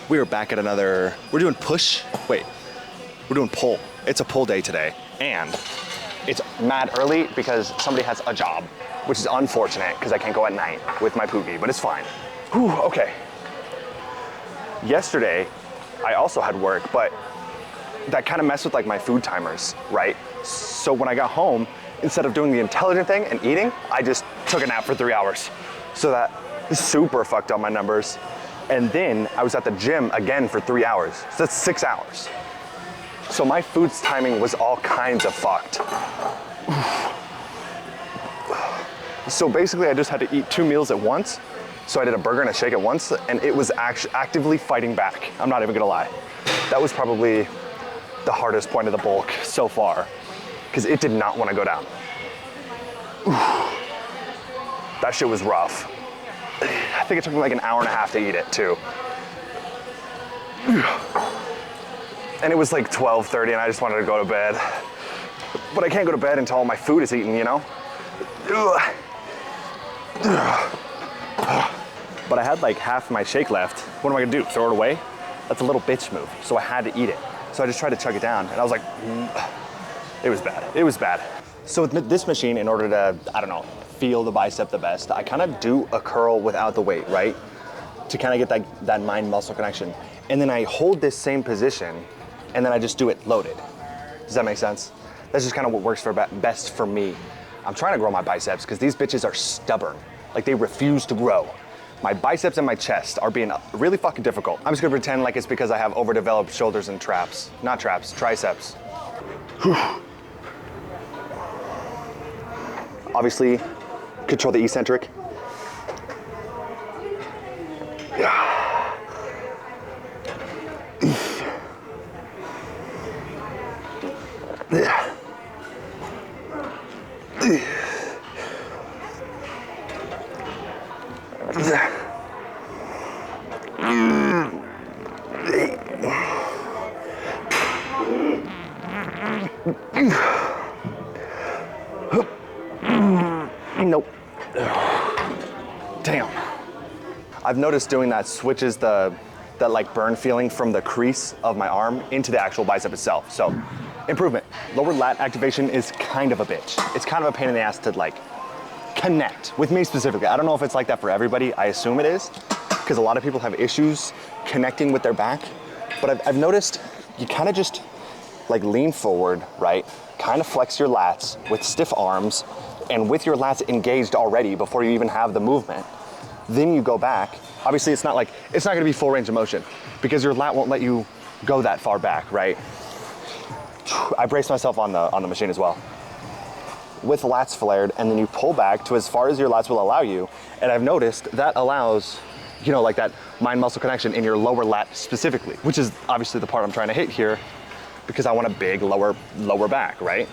We are back at another, we're doing push, wait, we're doing pull. It's a pull day today, and it's mad early because somebody has a job, which is unfortunate because I can't go at night with my Poogie, but it's fine. Whew, okay. Yesterday, I also had work, but that kind of messed with like my food timers, right? So when I got home, instead of doing the intelligent thing and eating, I just took a nap for 3 hours. So that super fucked up my numbers. And then I was at the gym again for 3 hours. So that's 6 hours. So my food's timing was all kinds of fucked. So basically I just had to eat 2 meals at once. So I did a burger and a shake at once, and it was actively fighting back. I'm not even gonna lie. That was probably the hardest point of the bulk so far, because it did not want to go down. That shit was rough. I think it took me like an hour and a half to eat it too. And it was like 12:30 and I just wanted to go to bed. But I can't go to bed until all my food is eaten, you know? But I had like half my shake left. What am I gonna do, throw it away? That's a little bitch move, so I had to eat it. So I just tried to chug it down, and I was like, it was bad, it was bad. So with this machine, in order to, I don't know, feel the bicep the best, I kind of do a curl without the weight, right? To kind of get that mind-muscle connection. And then I hold this same position, and then I just do it loaded. Does that make sense? That's just kind of what works best for me. I'm trying to grow my biceps, because these bitches are stubborn. Like, they refuse to grow. My biceps and my chest are being really fucking difficult. I'm just gonna pretend like it's because I have overdeveloped shoulders and traps. Not traps, triceps. Obviously, control the eccentric. Nope. Damn. I've noticed doing that switches that like burn feeling from the crease of my arm into the actual bicep itself. So, improvement. Lower lat activation is kind of a bitch. It's kind of a pain in the ass to like connect with me specifically. I don't know if it's like that for everybody. I assume it is, because a lot of people have issues connecting with their back. But I've noticed you kind of just like lean forward, right? Kind of flex your lats with stiff arms, and with your lats engaged already before you even have the movement. Then you go back. Obviously it's not gonna be full range of motion because your lat won't let you go that far back, right? I brace myself on the machine as well. With lats flared, and then you pull back to as far as your lats will allow you. And I've noticed that allows, you know, like that mind-muscle connection in your lower lat specifically, which is obviously the part I'm trying to hit here because I want a big lower back, right?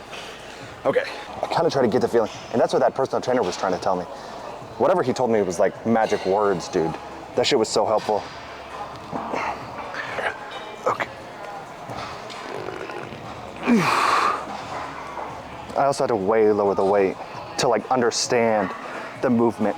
Okay, I kind of try to get the feeling, and that's what that personal trainer was trying to tell me. Whatever he told me was like magic words, dude. That shit was so helpful. Okay. I also had to way lower the weight to like understand the movement.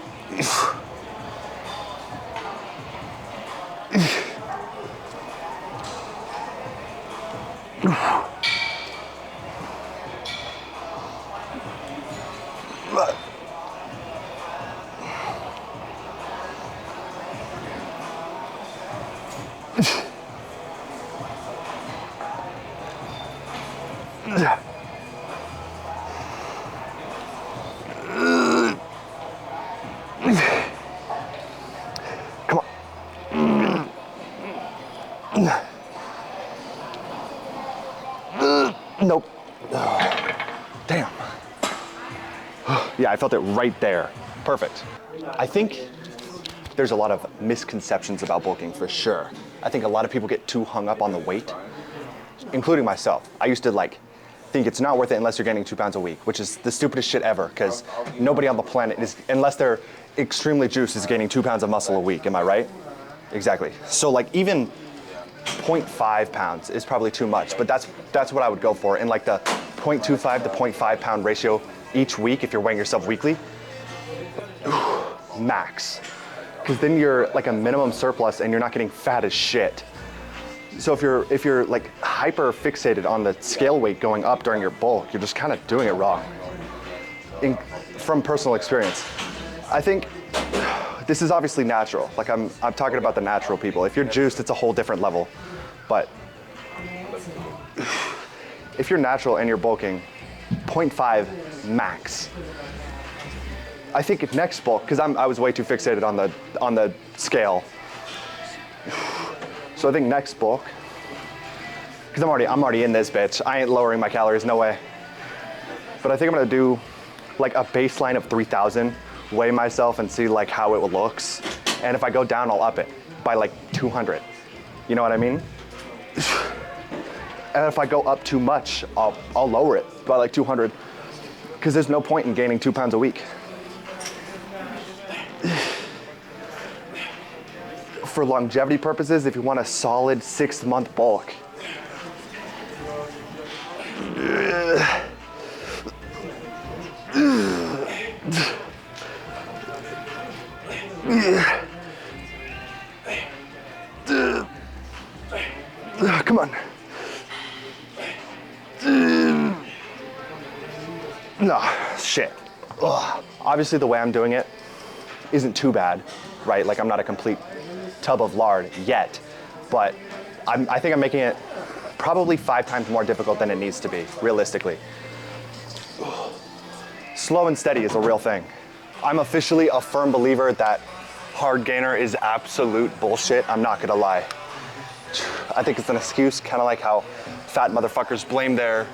Come on. Nope. Damn. Yeah, I felt it right there. Perfect. I think there's a lot of misconceptions about bulking for sure. I think a lot of people get too hung up on the weight, including myself. I used to like think it's not worth it unless you're gaining 2 pounds a week, which is the stupidest shit ever, because nobody on the planet is, unless they're extremely juiced, is gaining 2 pounds of muscle a week. Am I right? Exactly. So like even 0.5 pounds is probably too much, but that's what I would go for. In like the 0.25 to 0.5 pound ratio each week if you're weighing yourself weekly. Max. because then you're like a minimum surplus and you're not getting fat as shit. So if you're like hyper fixated on the scale weight going up during your bulk, you're just kind of doing it wrong. From personal experience, I think this is obviously natural. Like I'm talking about the natural people. If you're juiced, it's a whole different level. But if you're natural and you're bulking, 0.5 max. I think next bulk, because I was way too fixated on the scale. So I think next bulk, because I'm already in this bitch. I ain't lowering my calories, no way. But I think I'm gonna do like a baseline of 3,000, weigh myself and see like how it looks. And if I go down, I'll up it by like 200. You know what I mean? And if I go up too much, I'll lower it by like 200, because there's no point in gaining 2 pounds a week. For longevity purposes, if you want a solid 6-month bulk, come on. No, shit. Ugh. Obviously the way I'm doing it isn't too bad, right? Like I'm not a complete tub of lard yet, but I think I'm making it probably 5 times more difficult than it needs to be, realistically. Slow and steady is a real thing. I'm officially a firm believer that hard gainer is absolute bullshit, I'm not gonna lie. I think it's an excuse, kind of like how fat motherfuckers blame their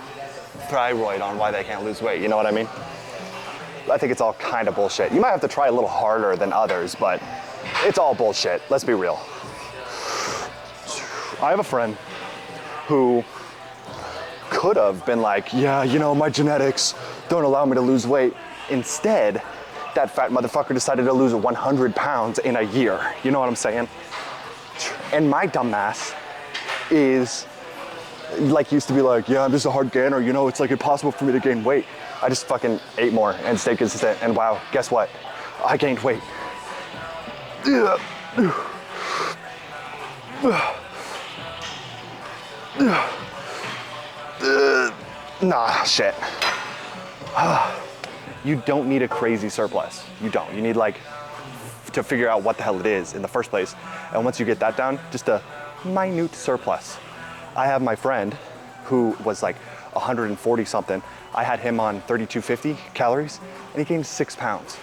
thyroid on why they can't lose weight, you know what I mean? I think it's all kind of bullshit. You might have to try a little harder than others, but it's all bullshit, let's be real. I have a friend who could have been like, yeah, you know, my genetics don't allow me to lose weight. Instead, that fat motherfucker decided to lose 100 pounds in a year. You know what I'm saying? And my dumbass is like, used to be like, yeah, I'm just a hard gainer, you know, it's like impossible for me to gain weight. I just fucking ate more and stayed consistent, and wow, guess what? I gained weight. Nah, shit. You don't need a crazy surplus. You don't. You need like to figure out what the hell it is in the first place. And once you get that down, just a minute surplus. I have my friend who was like 140 something. I had him on 3250 calories and he gained 6 pounds.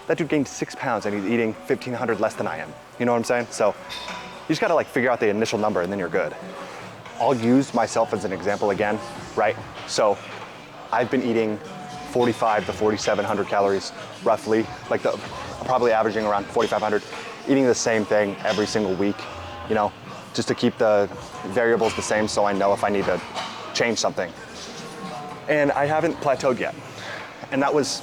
That dude gained 6 pounds and he's eating 1,500 less than I am. You know what I'm saying? So you just gotta like figure out the initial number and then you're good. I'll use myself as an example again, right? So I've been eating 45 to 4,700 calories roughly, like probably averaging around 4,500, eating the same thing every single week, you know, just to keep the variables the same so I know if I need to change something. And I haven't plateaued yet. And that was,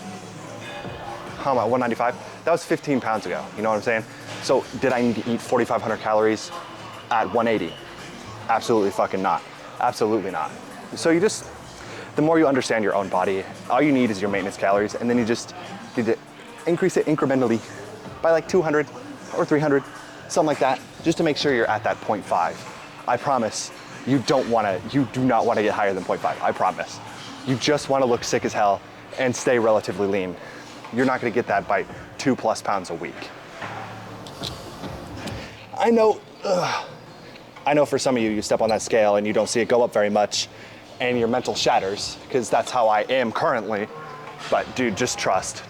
how am I, 195? That was 15 pounds ago, you know what I'm saying? So did I need to eat 4,500 calories at 180? Absolutely fucking not. Absolutely not. So you just, the more you understand your own body, all you need is your maintenance calories, and then you just need to increase it incrementally by like 200 or 300, something like that, just to make sure you're at that 0.5. I promise you do not want to get higher than 0.5, I promise. You just want to look sick as hell and stay relatively lean. You're not going to get that by 2+ pounds a week. I know for some of you, you step on that scale and you don't see it go up very much and your mental shatters, because that's how I am currently. But dude, just trust.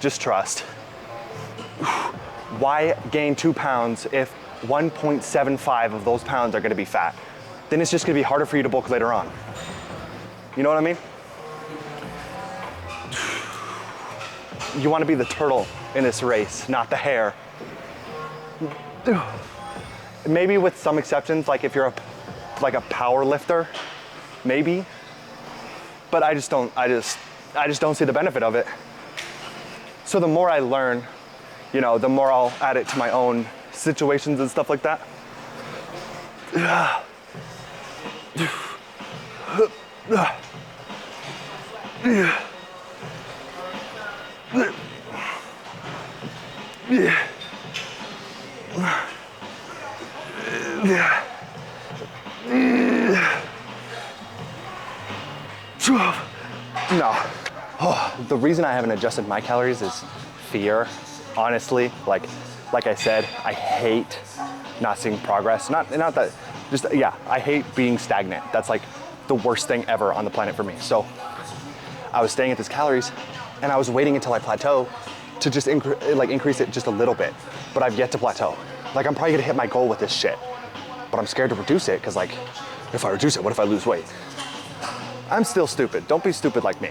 Why gain 2 pounds if 1.75 of those pounds are gonna be fat? Then it's just gonna be harder for you to bulk later on. You know what I mean? You wanna be the turtle in this race, not the hare. Maybe with some exceptions, like if you're a power lifter, maybe. But I just don't see the benefit of it. So the more I learn, you know, the more I'll add it to my own situations and stuff like that. No. Oh, the reason I haven't adjusted my calories is fear, honestly. Like I said, I hate not seeing progress. Not that, just, yeah, I hate being stagnant. That's like the worst thing ever on the planet for me. So I was staying at this calories and I was waiting until I plateau to just increase it just a little bit. But I've yet to plateau. Like I'm probably gonna hit my goal with this shit, but I'm scared to reduce it because like, if I reduce it, what if I lose weight? I'm still stupid. Don't be stupid like me.